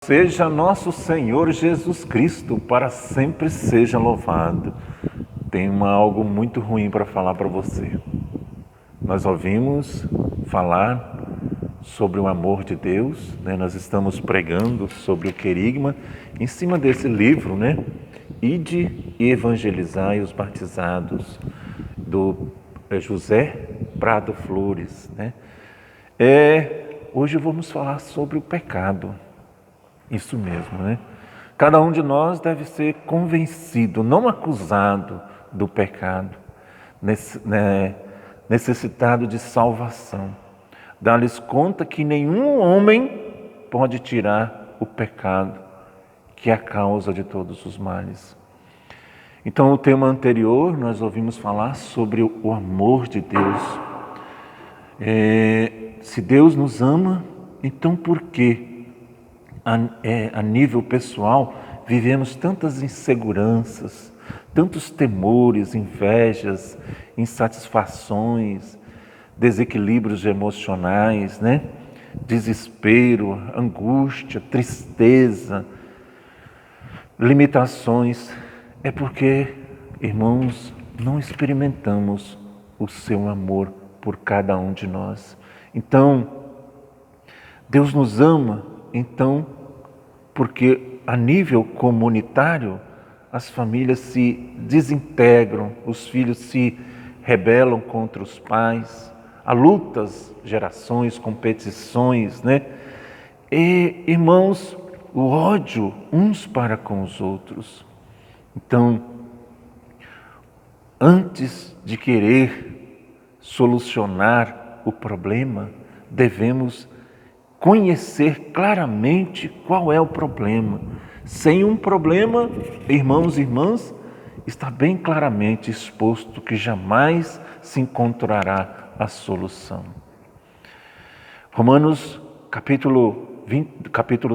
Seja nosso Senhor Jesus Cristo, para sempre seja louvado. Tenho algo muito ruim para falar para você. Nós ouvimos falar sobre o amor de Deus, né? Nós estamos pregando sobre o querigma em cima desse livro, né? Ide e evangelizai os batizados, do José Prado Flores, né? Hoje vamos falar sobre o pecado. Isso mesmo, né? Cada um de nós deve ser convencido, não acusado do pecado, necessitado de salvação. Dá-lhes conta que nenhum homem pode tirar o pecado, que é a causa de todos os males. Então, no tema anterior, nós ouvimos falar sobre o amor de Deus. Se Deus nos ama, então por que a nível pessoal, vivemos tantas inseguranças, tantos temores, invejas, insatisfações, desequilíbrios emocionais, né? Desespero, angústia, tristeza, limitações. É porque, irmãos, não experimentamos o seu amor por cada um de nós. Então, Deus nos ama, então, porque a nível comunitário as famílias se desintegram, os filhos se rebelam contra os pais, há lutas, gerações, competições, né? E, irmãos, o ódio uns para com os outros. Então, antes de querer solucionar o problema, devemos conhecer claramente qual é o problema. Sem um problema, irmãos e irmãs, está bem claramente exposto que jamais se encontrará a solução. Romanos capítulo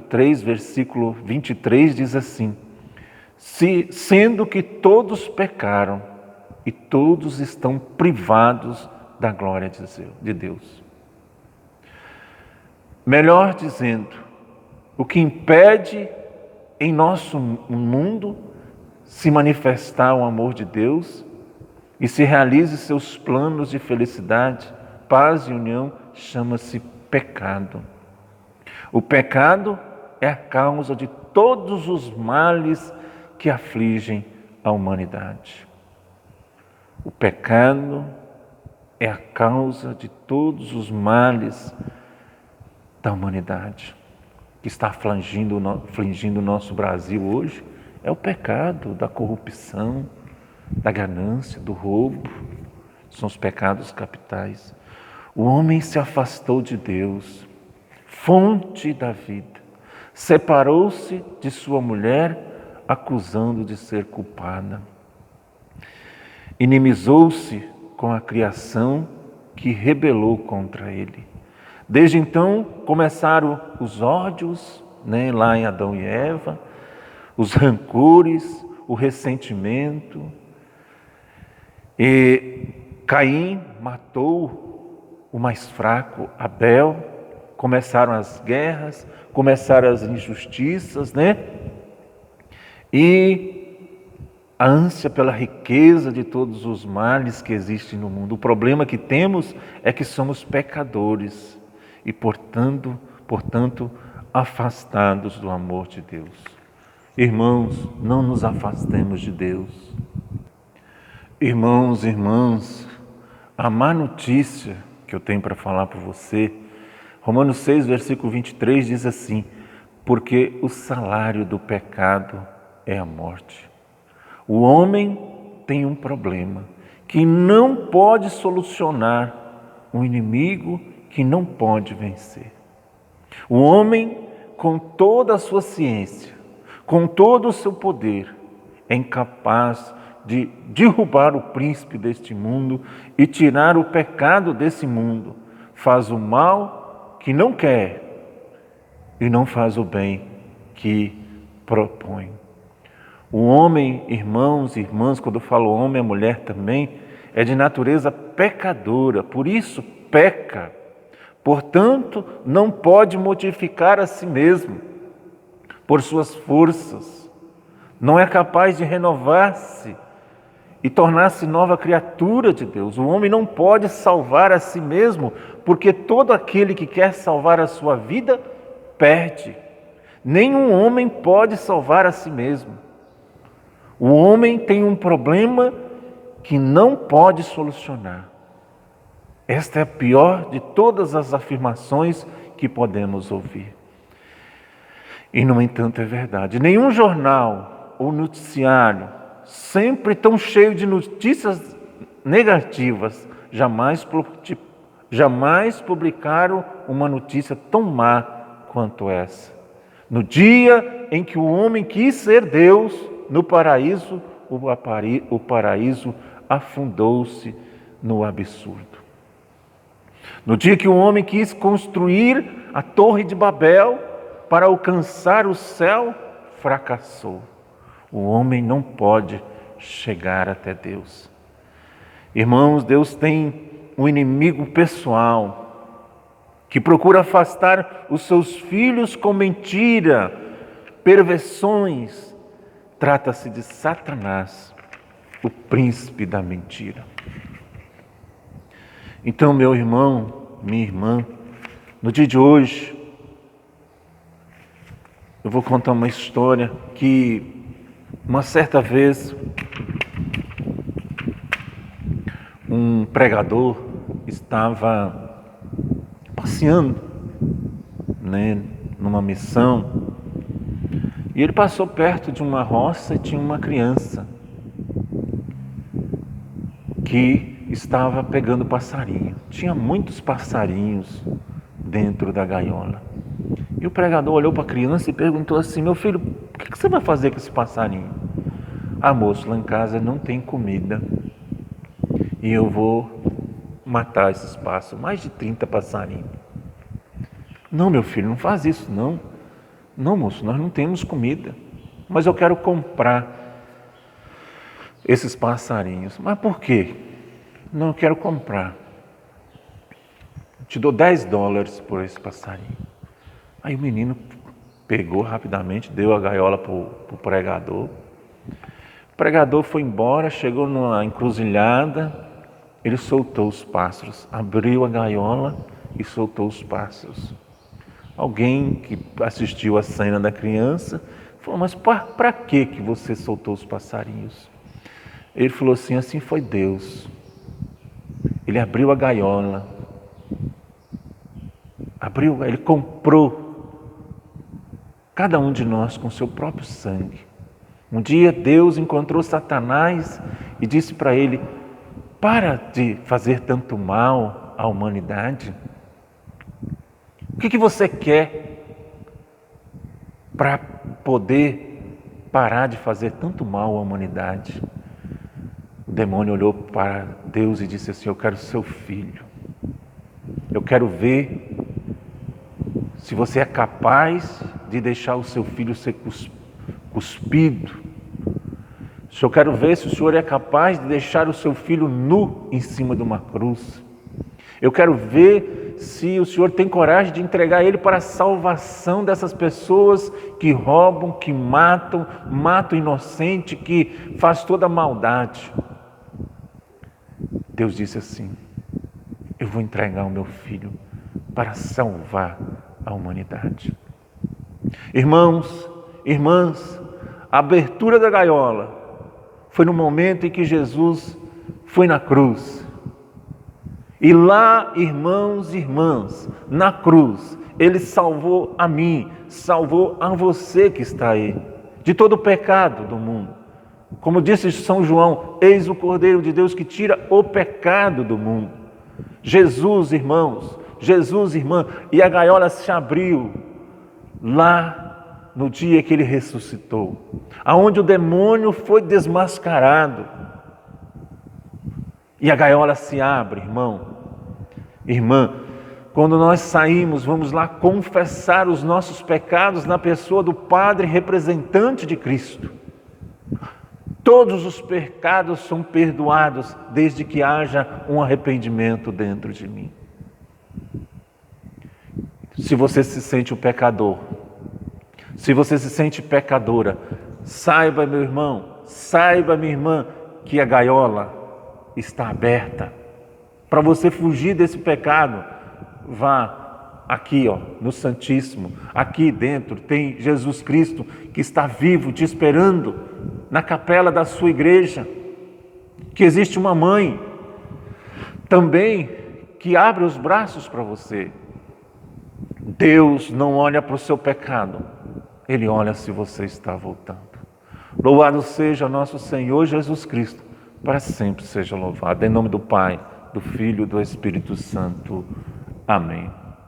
3, versículo 23 diz assim: sendo que todos pecaram e todos estão privados da glória de Deus. Melhor dizendo, o que impede em nosso mundo se manifestar o amor de Deus e se realize seus planos de felicidade, paz e união, chama-se pecado. O pecado é a causa de todos os males que afligem a humanidade. O pecado é a causa de todos os males da humanidade que está afligindo o nosso Brasil hoje. É o pecado da corrupção, da ganância, do roubo. São os pecados capitais. O homem se afastou de Deus, fonte da vida. Separou-se de sua mulher, acusando de ser culpada. Inimizou-se com a criação que rebelou contra ele. Desde então começaram os ódios, né, lá em Adão e Eva, os rancores, o ressentimento. E Caim matou o mais fraco, Abel. Começaram as guerras, começaram as injustiças, né? E a ânsia pela riqueza de todos os males que existem no mundo. O problema que temos é que somos pecadores e, portanto, afastados do amor de Deus. Irmãos, não nos afastemos de Deus. Irmãos e irmãs, a má notícia que eu tenho para falar para você, Romanos 6, versículo 23 diz assim: porque o salário do pecado é a morte. O homem tem um problema que não pode solucionar, um inimigo que não pode vencer. O homem, com toda a sua ciência, com todo o seu poder, é incapaz de derrubar o príncipe deste mundo e tirar o pecado desse mundo. Faz o mal que não quer e não faz o bem que propõe. O homem, irmãos e irmãs, quando eu falo homem, a mulher também, é de natureza pecadora, por isso peca. Portanto, não pode modificar a si mesmo. por suas forças, não é capaz de renovar-se e tornar-se nova criatura de Deus. O homem não pode salvar a si mesmo, porque todo aquele que quer salvar a sua vida, perde. Nenhum homem pode salvar a si mesmo. O homem tem um problema que não pode solucionar. Esta é a pior de todas as afirmações que podemos ouvir. E, no entanto, é verdade. Nenhum jornal ou noticiário, sempre tão cheio de notícias negativas, jamais publicaram uma notícia tão má quanto essa. No dia em que o homem quis ser Deus, no paraíso, o paraíso afundou-se no absurdo. No dia que o homem quis construir a Torre de Babel para alcançar o céu, fracassou. O homem não pode chegar até Deus. Irmãos, Deus tem um inimigo pessoal que procura afastar os seus filhos com mentira, perversões. Trata-se de Satanás, o príncipe da mentira. Então, meu irmão, minha irmã, no dia de hoje, eu vou contar uma história que, uma certa vez, um pregador estava passeando, numa missão, e ele passou perto de uma roça e tinha uma criança que estava pegando passarinho. Tinha muitos passarinhos dentro da gaiola. E o pregador olhou para a criança e perguntou assim: meu filho, o que você vai fazer com esse passarinho? Ah, moço, lá em casa não tem comida e eu vou matar esses pássaros, mais de 30 passarinhos. Não, meu filho, não faz isso não. Não, moço, nós não temos comida, mas eu quero comprar esses passarinhos. Mas por quê? Não, eu quero comprar. Eu te dou $10 por esse passarinho. Aí o menino pegou rapidamente, deu a gaiola para o pregador. O pregador foi embora, chegou numa encruzilhada, ele soltou os pássaros, abriu a gaiola e soltou os pássaros. Alguém que assistiu a cena da criança falou: mas para que você soltou os passarinhos? Ele falou assim: assim foi Deus. Ele abriu a gaiola, ele comprou cada um de nós com seu próprio sangue. Um dia Deus encontrou Satanás e disse para ele: para de fazer tanto mal à humanidade. O que você quer para poder parar de fazer tanto mal à humanidade? O demônio olhou para Deus e disse assim: eu quero seu filho. Eu quero ver se você é capaz de deixar o seu filho ser cuspido. Eu quero ver se o Senhor é capaz de deixar o seu filho nu em cima de uma cruz. Eu quero ver se o Senhor tem coragem de entregar ele para a salvação dessas pessoas que roubam, que matam inocente, que faz toda a maldade. Deus disse assim: eu vou entregar o meu filho para salvar a humanidade. Irmãos, irmãs, a abertura da gaiola foi no momento em que Jesus foi na cruz. E lá, irmãos e irmãs, na cruz, Ele salvou a mim, salvou a você que está aí, de todo o pecado do mundo. Como disse São João: eis o Cordeiro de Deus que tira o pecado do mundo. Jesus, irmãos, Jesus, irmã, e a gaiola se abriu lá no dia que Ele ressuscitou, aonde o demônio foi desmascarado. E a gaiola se abre, irmão, irmã. Quando nós saímos, vamos lá confessar os nossos pecados na pessoa do Padre representante de Cristo. Todos os pecados são perdoados desde que haja um arrependimento dentro de mim. Se você se sente um pecador, Se você se sente pecadora, saiba, meu irmão, saiba, minha irmã, que a gaiola está aberta. Para você fugir desse pecado, vá aqui, no Santíssimo. Aqui dentro tem Jesus Cristo que está vivo, te esperando na capela da sua igreja. Que existe uma mãe também que abre os braços para você. Deus não olha para o seu pecado, Ele olha se você está voltando. Louvado seja nosso Senhor Jesus Cristo, para sempre seja louvado. Em nome do Pai, do Filho e do Espírito Santo. Amém.